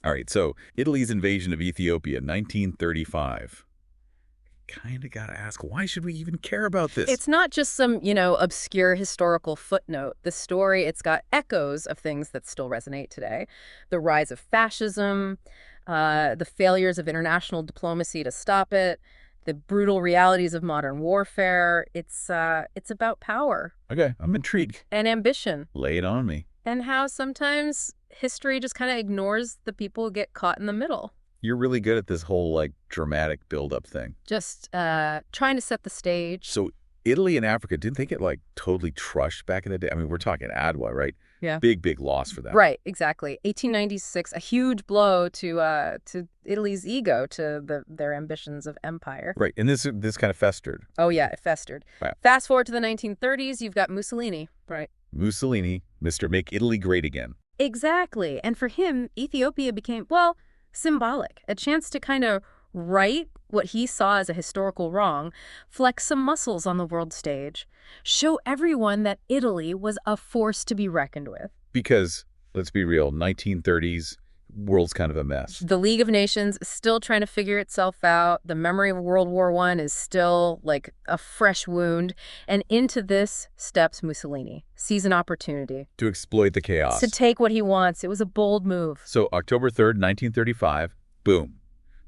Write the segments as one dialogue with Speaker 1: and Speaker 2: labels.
Speaker 1: All right, so Italy's invasion of Ethiopia, 1935. Kind of got to ask, why should we even care about this?
Speaker 2: It's not just some, obscure historical footnote. The story, it's got echoes of things that still resonate today. The rise of fascism, the failures of international diplomacy to stop it, the brutal realities of modern warfare. It's about power
Speaker 1: Okay, I'm intrigued.
Speaker 2: and ambition,
Speaker 1: Lay it on me.
Speaker 2: and how sometimes history just kind of ignores the people who get caught in the middle.
Speaker 1: You're really good at this whole, like, dramatic build-up thing.
Speaker 2: Just trying to set the stage.
Speaker 1: So Italy and Africa, didn't they get, like, totally crushed back in the day? I mean, we're talking Adwa, right?
Speaker 2: Yeah.
Speaker 1: Big, big loss for them.
Speaker 2: Right, exactly. 1896, a huge blow to Italy's ego, to their ambitions of empire.
Speaker 1: Right, and this kind of festered.
Speaker 2: Oh yeah, it festered.
Speaker 1: Wow.
Speaker 2: Fast forward to the 1930s, you've got Mussolini. Right.
Speaker 1: Mussolini, Mr. Make Italy Great Again.
Speaker 2: Exactly. And for him, Ethiopia became, well, symbolic, a chance to kind of right what he saw as a historical wrong, flex some muscles on the world stage, show everyone that Italy was a force to be reckoned with.
Speaker 1: Because, let's be real, 1930s, world's kind of a mess.
Speaker 2: The League of Nations is still trying to figure itself out. The memory of World War I is still like a fresh wound. And into this steps Mussolini, sees an opportunity.
Speaker 1: To exploit the chaos.
Speaker 2: To take what he wants. It was a bold move.
Speaker 1: So October 3rd, 1935, boom.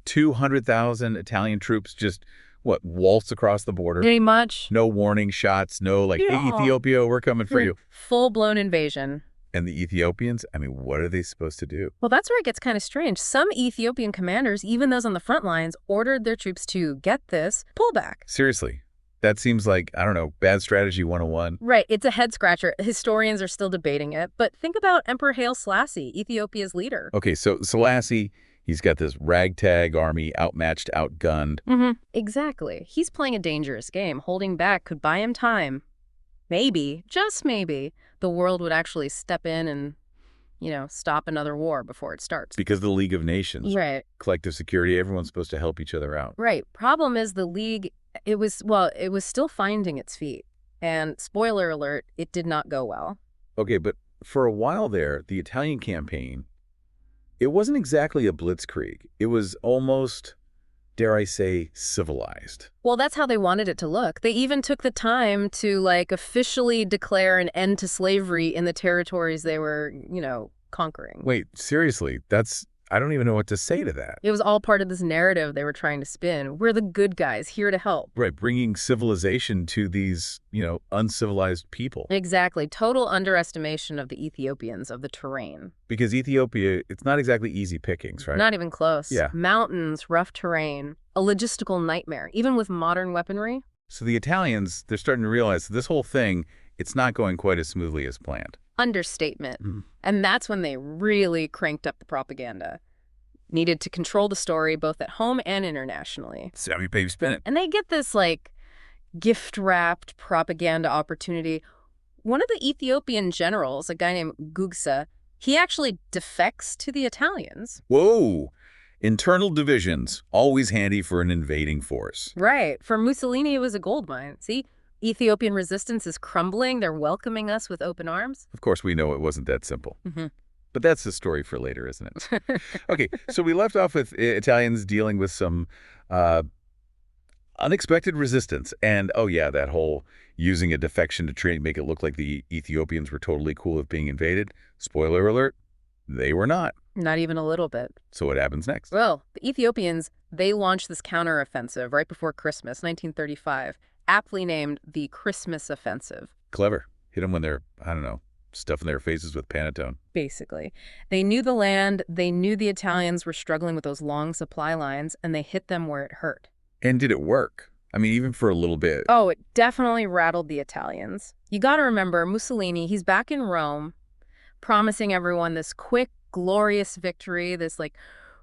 Speaker 1: 200,000 Italian troops just, waltz across the border.
Speaker 2: Pretty much.
Speaker 1: No warning shots, no like,
Speaker 2: Yeah.
Speaker 1: hey, Ethiopia, we're coming for you.
Speaker 2: Full-blown invasion.
Speaker 1: And the Ethiopians, I mean, what are they supposed to do?
Speaker 2: Well, that's where it gets kind of strange. Some Ethiopian commanders, even those on the front lines, ordered their troops to, get this, pull back.
Speaker 1: Seriously, that seems like, I don't know, bad strategy 101.
Speaker 2: Right, it's a head-scratcher. Historians are still debating it. But think about Emperor Haile Selassie, Ethiopia's leader.
Speaker 1: Okay, so Selassie, he's got this ragtag army, outmatched, outgunned.
Speaker 2: Exactly. He's playing a dangerous game. Holding back could buy him time. Maybe, just maybe, the world would actually step in and, stop another war before it starts.
Speaker 1: Because the League of Nations,
Speaker 2: Right.
Speaker 1: collective security, everyone's supposed to help each other out.
Speaker 2: Right. Problem is the League, it was still finding its feet. And spoiler alert, it did not go well.
Speaker 1: Okay, but for a while there, the Italian campaign, it wasn't exactly a blitzkrieg. It was almost, dare I say, civilized.
Speaker 2: Well, that's how they wanted it to look. They even took the time to, officially declare an end to slavery in the territories they were, conquering.
Speaker 1: Wait, seriously, I don't even know what to say to that.
Speaker 2: It was all part of this narrative they were trying to spin. We're the good guys, here to help.
Speaker 1: Right, bringing civilization to these, uncivilized people.
Speaker 2: Exactly. Total underestimation of the Ethiopians, of the terrain.
Speaker 1: Because Ethiopia, it's not exactly easy pickings, right?
Speaker 2: Not even close.
Speaker 1: Yeah.
Speaker 2: Mountains, rough terrain, a logistical nightmare, even with modern weaponry.
Speaker 1: So the Italians, they're starting to realize this whole thing, it's not going quite as smoothly as planned.
Speaker 2: Understatement. And that's when they really cranked up the propaganda. Needed to control the story both at home and internationally.
Speaker 1: Savvy baby spin it.
Speaker 2: And they get this, gift-wrapped propaganda opportunity. One of the Ethiopian generals, a guy named Gugsa, he actually defects to the Italians.
Speaker 1: Whoa! Internal divisions, always handy for an invading force.
Speaker 2: Right. For Mussolini, it was a goldmine. See? Ethiopian resistance is crumbling. They're welcoming us with open arms.
Speaker 1: Of course, we know it wasn't that simple. But that's the story for later, isn't it? Okay, so we left off with Italians dealing with some unexpected resistance. And, oh yeah, that whole using a defection to make it look like the Ethiopians were totally cool with being invaded. Spoiler alert, they were not.
Speaker 2: Not even a little bit.
Speaker 1: So what happens next?
Speaker 2: Well, the Ethiopians, they launched this counteroffensive right before Christmas, 1935. Aptly named the Christmas Offensive.
Speaker 1: Clever. Hit them when they're, I don't know, stuffing their faces with panettone.
Speaker 2: Basically. They knew the land, they knew the Italians were struggling with those long supply lines, and they hit them where it hurt.
Speaker 1: And did it work? I mean, even for a little bit.
Speaker 2: Oh, it definitely rattled the Italians. You gotta remember, Mussolini, he's back in Rome, promising everyone this quick, glorious victory, this,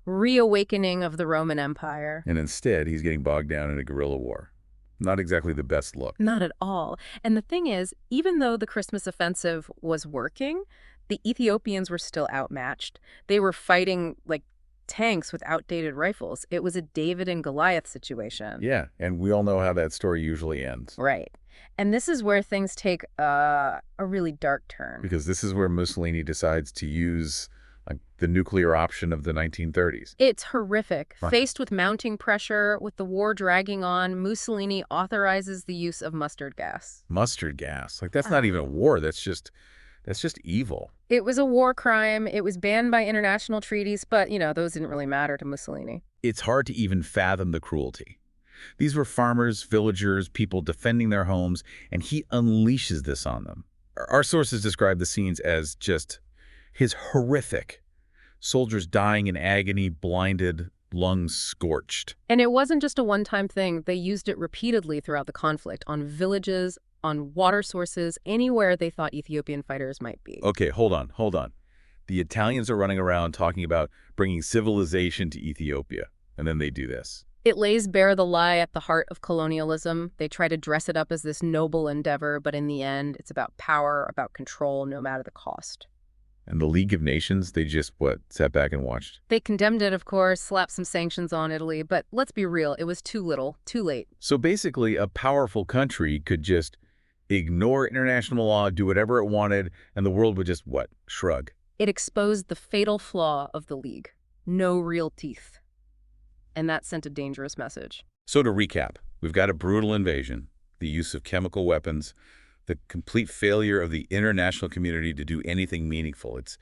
Speaker 2: reawakening of the Roman Empire.
Speaker 1: And instead, he's getting bogged down in a guerrilla war. Not exactly the best look.
Speaker 2: Not at all. And the thing is, even though the Christmas offensive was working, the Ethiopians were still outmatched. They were fighting like tanks with outdated rifles. It was a David and Goliath situation.
Speaker 1: Yeah, and we all know how that story usually ends.
Speaker 2: Right. And this is where things take a really dark turn.
Speaker 1: Because this is where Mussolini decides to use like the nuclear option of the 1930s.
Speaker 2: It's horrific.
Speaker 1: Right.
Speaker 2: Faced with mounting pressure, with the war dragging on, Mussolini authorizes the use of mustard gas.
Speaker 1: Mustard gas. Like, that's not even a war. That's just evil.
Speaker 2: It was a war crime. It was banned by international treaties, but, those didn't really matter to Mussolini.
Speaker 1: It's hard to even fathom the cruelty. These were farmers, villagers, people defending their homes, and he unleashes this on them. Our sources describe the scenes as just his horrific. Soldiers dying in agony, blinded, lungs scorched.
Speaker 2: And it wasn't just a one-time thing. They used it repeatedly throughout the conflict, on villages, on water sources, anywhere they thought Ethiopian fighters might be.
Speaker 1: Okay, hold on. The Italians are running around talking about bringing civilization to Ethiopia, and then they do this.
Speaker 2: It lays bare the lie at the heart of colonialism. They try to dress it up as this noble endeavor, but in the end, it's about power, about control, no matter the cost.
Speaker 1: And the League of Nations, they just, sat back and watched?
Speaker 2: They condemned it, of course, slapped some sanctions on Italy, but let's be real, it was too little, too late.
Speaker 1: So basically, a powerful country could just ignore international law, do whatever it wanted, and the world would just, shrug.
Speaker 2: It exposed the fatal flaw of the League. No real teeth. And that sent a dangerous message.
Speaker 1: So to recap, we've got a brutal invasion, the use of chemical weapons, the complete failure of the international community to do anything meaningful. It's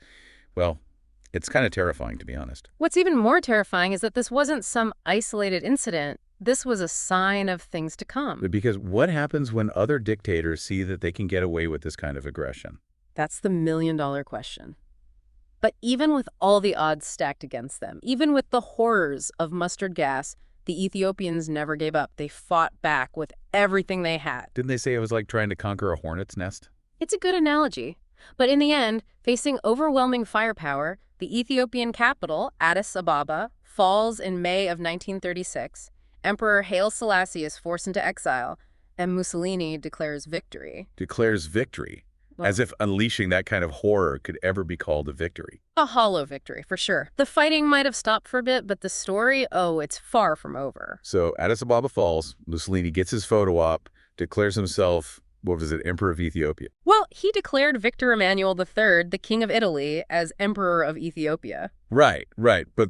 Speaker 1: kind of terrifying, to be honest.
Speaker 2: What's even more terrifying is that this wasn't some isolated incident. This was a sign of things to come.
Speaker 1: Because what happens when other dictators see that they can get away with this kind of aggression?
Speaker 2: That's the million-dollar question. But even with all the odds stacked against them, even with the horrors of mustard gas, the Ethiopians never gave up. They fought back with everything they had.
Speaker 1: Didn't they say it was like trying to conquer a hornet's nest?
Speaker 2: It's a good analogy. But in the end, facing overwhelming firepower, the Ethiopian capital, Addis Ababa, falls in May of 1936. Emperor Haile Selassie is forced into exile, and Mussolini declares victory.
Speaker 1: Declares victory.
Speaker 2: Well,
Speaker 1: as if unleashing that kind of horror could ever be called a victory.
Speaker 2: a hollow victory, for sure. The fighting might have stopped for a bit, but the story, it's far from over.
Speaker 1: So Addis Ababa falls, Mussolini gets his photo op, declares himself, Emperor of Ethiopia.
Speaker 2: Well, he declared Victor Emmanuel III, the King of Italy, as Emperor of Ethiopia.
Speaker 1: Right. But,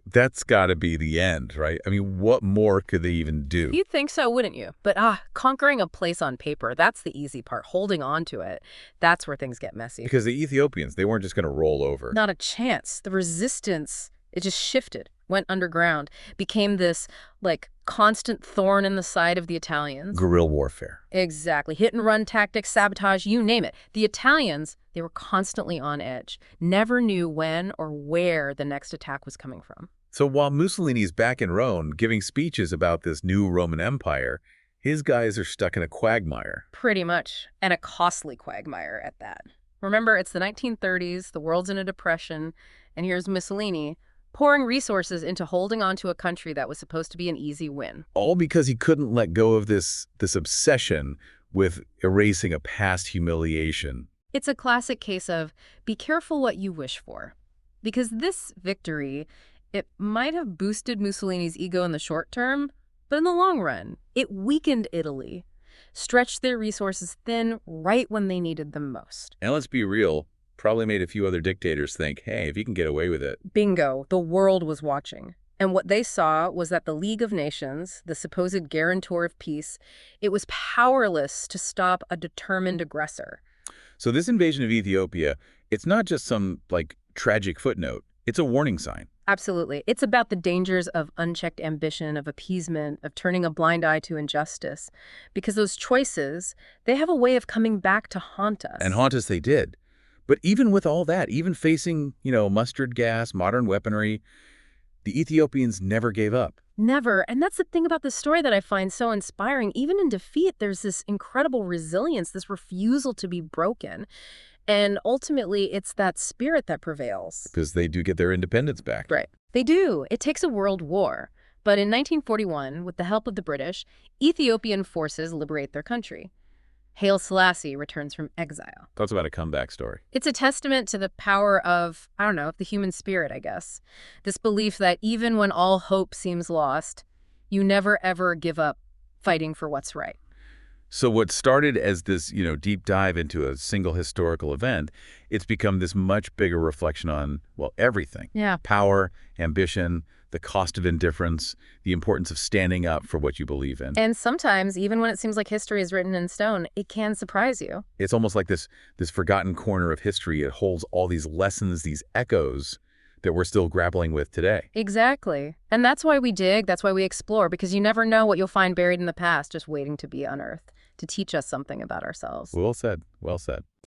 Speaker 1: that's got to be the end, right? I mean, what more could they even do?
Speaker 2: You'd think so, wouldn't you? But, conquering a place on paper, that's the easy part. Holding on to it, that's where things get messy.
Speaker 1: Because the Ethiopians, they weren't just going to roll over.
Speaker 2: Not a chance. The resistance, it just shifted, went underground, became this, constant thorn in the side of the Italians.
Speaker 1: Guerrilla warfare.
Speaker 2: Exactly. Hit-and-run tactics, sabotage, you name it. The Italians, they were constantly on edge, never knew when or where the next attack was coming from.
Speaker 1: So while Mussolini's back in Rome giving speeches about this new Roman Empire, his guys are stuck in a quagmire.
Speaker 2: Pretty much. And a costly quagmire at that. Remember, it's the 1930s, the world's in a depression, and here's Mussolini pouring resources into holding on to a country that was supposed to be an easy win.
Speaker 1: All because he couldn't let go of this obsession with erasing a past humiliation.
Speaker 2: It's a classic case of be careful what you wish for. Because this victory, it might have boosted Mussolini's ego in the short term, but in the long run, it weakened Italy, stretched their resources thin right when they needed them most.
Speaker 1: And let's be real, probably made a few other dictators think, hey, if you can get away with it.
Speaker 2: Bingo, the world was watching. And what they saw was that the League of Nations, the supposed guarantor of peace, it was powerless to stop a determined aggressor.
Speaker 1: So this invasion of Ethiopia, it's not just some, tragic footnote. It's a warning sign.
Speaker 2: Absolutely. It's about the dangers of unchecked ambition, of appeasement, of turning a blind eye to injustice. Because those choices, they have a way of coming back to haunt us.
Speaker 1: And haunt us they did. But even with all that, even facing, mustard gas, modern weaponry, the Ethiopians never gave up.
Speaker 2: Never. And that's the thing about this story that I find so inspiring. Even in defeat, there's this incredible resilience, this refusal to be broken. And ultimately, it's that spirit that prevails.
Speaker 1: Because they do get their independence back.
Speaker 2: Right. They do. It takes a world war. But in 1941, with the help of the British, Ethiopian forces liberate their country. Haile Selassie returns from exile.
Speaker 1: That's about a comeback story.
Speaker 2: It's a testament to the power of, the human spirit, I guess. This belief that even when all hope seems lost, you never ever give up fighting for what's right.
Speaker 1: So what started as this, deep dive into a single historical event, it's become this much bigger reflection on, well, everything.
Speaker 2: Yeah.
Speaker 1: Power, ambition, the cost of indifference, the importance of standing up for what you believe in.
Speaker 2: And sometimes, even when it seems like history is written in stone, it can surprise you.
Speaker 1: It's almost like this forgotten corner of history. It holds all these lessons, these echoes that we're still grappling with today.
Speaker 2: Exactly. And that's why we dig, that's why we explore, because you never know what you'll find buried in the past just waiting to be unearthed, to teach us something about ourselves.
Speaker 1: Well said. Well said.